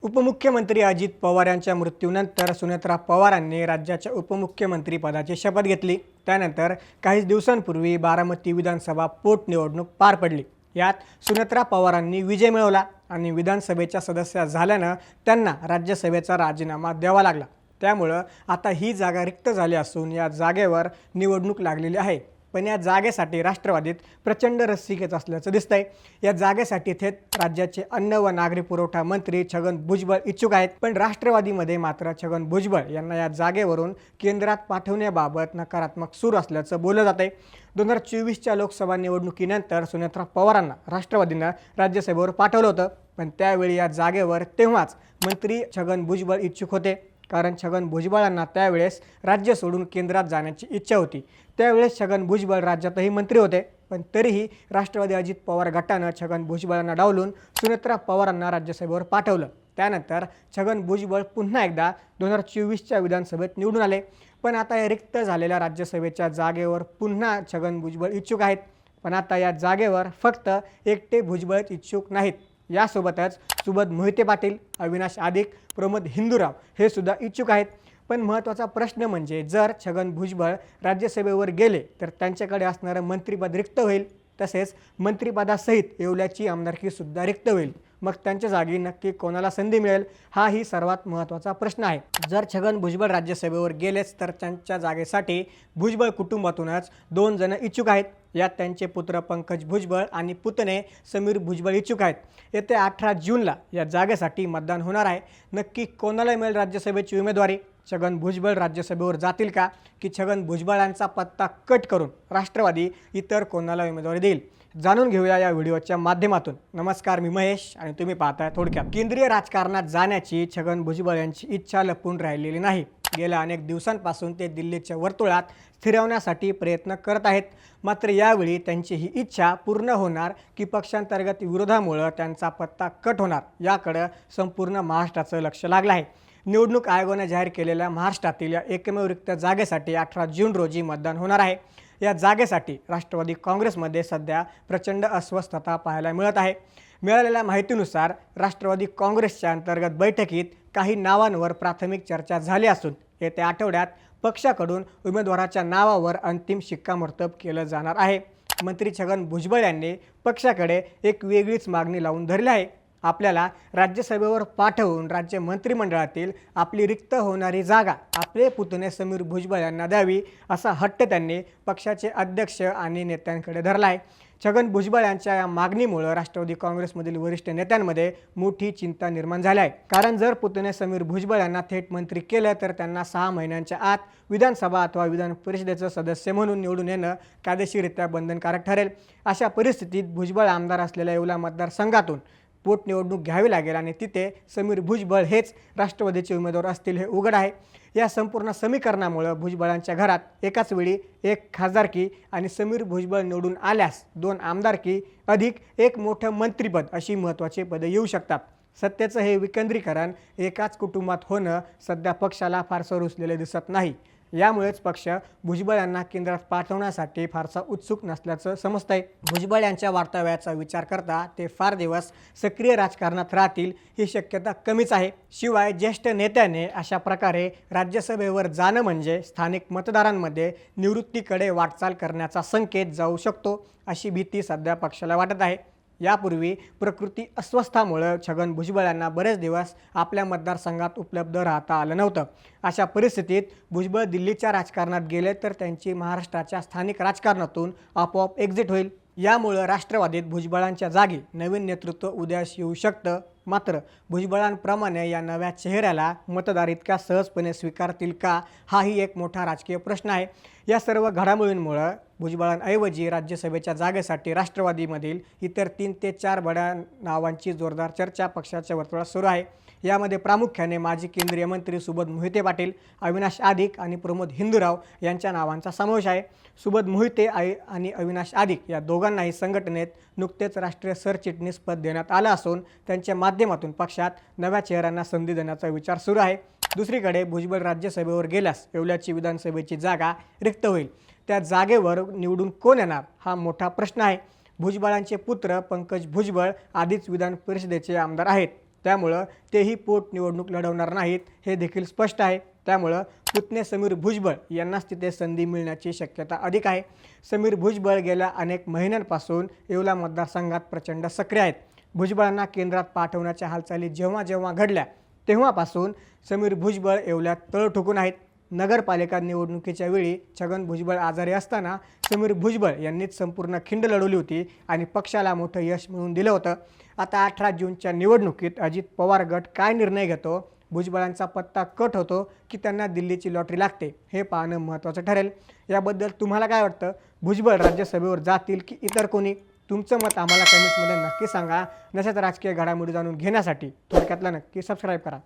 उपमुख्यमंत्री अजित पवार यांच्या मृत्यूनंतर सुनेत्रा पवारांनी राज्याच्या उपमुख्यमंत्री पदाची शपथ घेतली। त्यानंतर काही दिवसांपूर्वी बारामती विधानसभा पोटनिवडणूक पार पडली। यात सुनेत्रा पवारांनी विजय मिळवला आणि विधानसभेच्या सदस्य झाल्याने त्यांना राज्यसभेचा राजीनामा द्यावा लागला। त्यामुळे आता ही जागा रिक्त झाली असून या जागेवर निवडणूक लागलेली आहे। पण या जागेसाठी राष्ट्रवादीत प्रचंड रस्सीखेच असल्याचं दिसतंय। या जागेसाठी थेट राज्याचे अन्न व नागरी पुरवठा मंत्री छगन भुजबळ इच्छुक आहेत। पण राष्ट्रवादीमध्ये मात्र छगन भुजबळ यांना या जागेवरून केंद्रात पाठवण्याबाबत नकारात्मक सूर असल्याचं बोललं जातंय। 2024च्या लोकसभा निवडणुकीनंतर सुनेत्रा पवारांना राष्ट्रवादीनं राज्यसभेवर पाठवलं होतं, पण त्यावेळी या जागेवर तेव्हाच मंत्री छगन भुजबळ इच्छुक होते, कारण छगन भुजबळांना त्यावेळेस राज्य सोडून केंद्रात जाण्याची इच्छा होती। त्यावेळेस छगन भुजबळ राज्यातही मंत्री होते, पण तरीही राष्ट्रवादी अजित पवार गटानं छगन भुजबळांना डावलून सुनेत्रा पवारांना राज्यसभेवर पाठवलं। त्यानंतर छगन भुजबळ पुन्हा एकदा 2024च्या विधानसभेत निवडून आले। पण आता या रिक्त झालेल्या राज्यसभेच्या जागेवर पुन्हा छगन भुजबळ इच्छुक आहेत। पण आता या जागेवर फक्त एकटे भुजबळच इच्छुक नाहीत, यासोबतच सुबोध मोहिते पाटील, अविनाश आदिक, प्रमोद हिंदूराव हे सुद्धा इच्छुक आहेत। पण महत्त्वाचा प्रश्न म्हणजे जर छगन भुजबळ राज्यसभेवर गेले तर त्यांच्याकडे असणारं मंत्रिपद रिक्त होईल, तसेच मंत्रिपदासहित येवल्याची आमदारकी सुद्धा रिक्त होईल। मग त्यांच्या जागी नक्की कोणाला संधी मिळेल, हाही सर्वात महत्त्वाचा प्रश्न आहे। जर छगन भुजबळ राज्यसभेवर गेलेच तर त्यांच्या जागेसाठी भुजबळ कुटुंबातूनच 2 जण इच्छुक आहेत। यात त्यांचे पुत्र पंकज भुजबळ आणि पुतणे समीर भुजबळ इच्छुक आहेत। येत्या 18 जूनला या जागेसाठी मतदान होणार आहे। नक्की कोणाला मिळेल राज्यसभेची उमेदवारी? छगन भुजबळ राज्यसभेवर जातील का, की छगन भुजबळांचा पत्ता कट करून राष्ट्रवादी इतर कोणाला उमेदवारी देईल? जाणून घेऊया या व्हिडिओच्या माध्यमातून। नमस्कार, मी महेश आणि तुम्ही पाहताय थोडक्यात। केंद्रीय राजकारणात जाण्याची छगन भुजबळ यांची इच्छा लपून राहिलेली नाही। गेल्या अनेक दिवसांपासून ते दिल्लीच्या वर्तुळात स्थिरावण्यासाठी प्रयत्न करत आहेत। मात्र यावेळी त्यांची ही इच्छा पूर्ण होणार की पक्षांतर्गत विरोधामुळे त्यांचा पत्ता कट होणार, याकडे संपूर्ण महाराष्ट्राचं लक्ष लागलं आहे। निवडणूक आयोगाने जाहीर केलेल्या महाराष्ट्रातील या एकमेव रिक्त जागेसाठी 18 जून रोजी मतदान होणार आहे। या जागेसाठी राष्ट्रवादी काँग्रेसमध्ये सध्या प्रचंड अस्वस्थता पाहायला मिळत आहे। मिळालेल्या माहितीनुसार राष्ट्रवादी काँग्रेसच्या अंतर्गत बैठकीत काही नावांवर प्राथमिक चर्चा झाली असून येत्या आठवड्यात पक्षाकडून उमेदवाराच्या नावावर अंतिम शिक्कामोर्तब केलं जाणार आहे। मंत्री छगन भुजबळ यांनी पक्षाकडे एक वेगळीच मागणी लावून धरली आहे। आपल्याला राज्यसभेवर पाठवून राज्य मंत्रिमंडळातील आपली रिक्त होणारी जागा आपले पुतणे समीर भुजबळ यांना द्यावी, असा हट्ट त्यांनी पक्षाचे अध्यक्ष आणि नेत्यांकडे धरला आहे। छगन भुजबळ यांच्या या मागणीमुळे राष्ट्रवादी काँग्रेसमधील वरिष्ठ नेत्यांमध्ये मोठी चिंता निर्माण झाली आहे। कारण जर पुतणे समीर भुजबळ यांना थेट मंत्री केलं तर त्यांना 6 महिन्यांच्या आत विधानसभा अथवा विधान परिषदेचं सदस्य म्हणून निवडून येणं कायदेशीररित्या बंधनकारक ठरेल। अशा परिस्थितीत भुजबळ आमदार असलेल्या येवला मतदारसंघातून पोटनिवडणूक घ्यावी लागेल आणि तिथे समीर भुजबळ हेच राष्ट्रवादीचे उमेदवार असतील हे उघड आहे। या संपूर्ण समीकरणामुळे भुजबळांच्या घरात एकाच वेळी 1 खासदारकी आणि समीर भुजबळ निवडून आल्यास 2 आमदारकी अधिक 1 मोठं मंत्रिपद अशी महत्त्वाची पदे येऊ शकतात। सत्तेचं हे विकेंद्रीकरण एकाच कुटुंबात होणं सध्या पक्षाला फारसं रुचलेले दिसत नाही। यामुळेच पक्ष भुजबळ यांना केंद्रात पाठवण्यासाठी फारसा उत्सुक नसल्याचं समजतंय। भुजबळ यांच्या वार्ताव्याचा विचार करता ते फार दिवस सक्रिय राजकारणात राहतील ही शक्यता कमीच आहे। शिवाय ज्येष्ठ नेत्याने अशा प्रकारे राज्यसभेवर जाणं म्हणजे स्थानिक मतदारांमध्ये निवृत्तीकडे वाटचाल करण्याचा संकेत जाऊ शकतो, अशी भीती सध्या पक्षाला वाटत आहे। यापूर्वी प्रकृती अस्वस्थामुळे छगन भुजबळ यांना बरेच दिवस आपल्या मतदारसंघात उपलब्ध राहता आलं नव्हतं। अशा परिस्थितीत भुजबळ दिल्लीच्या राजकारणात गेले तर त्यांची महाराष्ट्राच्या स्थानिक राजकारणातून आपोआप एक्झिट होईल। यामुळे राष्ट्रवादीत भुजबळांच्या जागी नवीन नेतृत्व उदयास येऊ शकतं। मात्र भुजबळांप्रमाणे या नव्या चेहऱ्याला मतदार इतक्या सहजपणे स्वीकारतील का, हाही एक मोठा राजकीय प्रश्न आहे। या सर्व घडामोडींमुळे भुजबळांऐवजी राज्यसभेच्या जागेसाठी राष्ट्रवादीमधील इतर 3 ते 4 बड्या नावांची जोरदार चर्चा पक्षाच्या वर्तुळात सुरू आहे। यामध्ये प्रामुख्याने माजी केंद्रीय मंत्री सुबोध मोहिते पाटील, अविनाश आदिक आणि प्रमोद हिंदूराव यांच्या नावांचा समावेश आहे। सुबोध मोहिते आणि अविनाश आदिक या दोघांनाही संघटनेत नुकतेच राष्ट्रीय सरचिटणीस पद देण्यात आलं असून त्यांच्या माध्यमातून पक्षात नव्या चेहऱ्यांना संधी देण्याचा विचार सुरू आहे। दुसरीकडे भुजबळ राज्यसभेवर गेल्यास येवल्याची विधानसभेची जागा रिक्त होईल। त्या जागेवर निवडून कोण येणार हा मोठा प्रश्न आहे। भुजबळांचे पुत्र पंकज भुजबळ आधीच विधान परिषदेचे आमदार आहेत। त्यामुळं तेही पोटनिवडणूक लढवणार नाहीत हे देखील स्पष्ट आहे. त्यामुळं पुतणे समीर भुजबळ यांनाच तिथे संधी मिळण्याची शक्यता अधिक आहे. समीर भुजबळ गेल्या अनेक महिन्यांपासून येवला मतदारसंघात प्रचंड सक्रिय आहेत. भुजबळांना केंद्रात पाठवण्याच्या हालचाली जेव्हा जेव्हा घडल्या तेव्हापासून समीर भुजबळ येवल्यात तळ ठोकून आहेत. नगरपालिका निवडणुकीच्या वेळी छगन भुजबळ आजारी असताना समीर भुजबळ यांनीच संपूर्ण खिंड लढवली होती आणि पक्षाला मोठं यश मिळवून दिलं होतं. आता 18 जूनच्या निवडणुकीत अजित पवार गट काय निर्णय घेतो, भुजबळांचा पत्ता कट होतो की त्यांना दिल्लीची लॉटरी लागते, हे पाहणं महत्त्वाचं ठरेल. याबद्दल तुम्हाला काय वाटतं? भुजबळ राज्यसभेवर जातील की इतर कोणी? तुमचं मत आम्हाला कमेंट्समध्ये नक्की सांगा. नसेच राजकीय घडामोडी जाणून घेण्यासाठी थोडक्यातला नक्की सबस्क्राईब करा.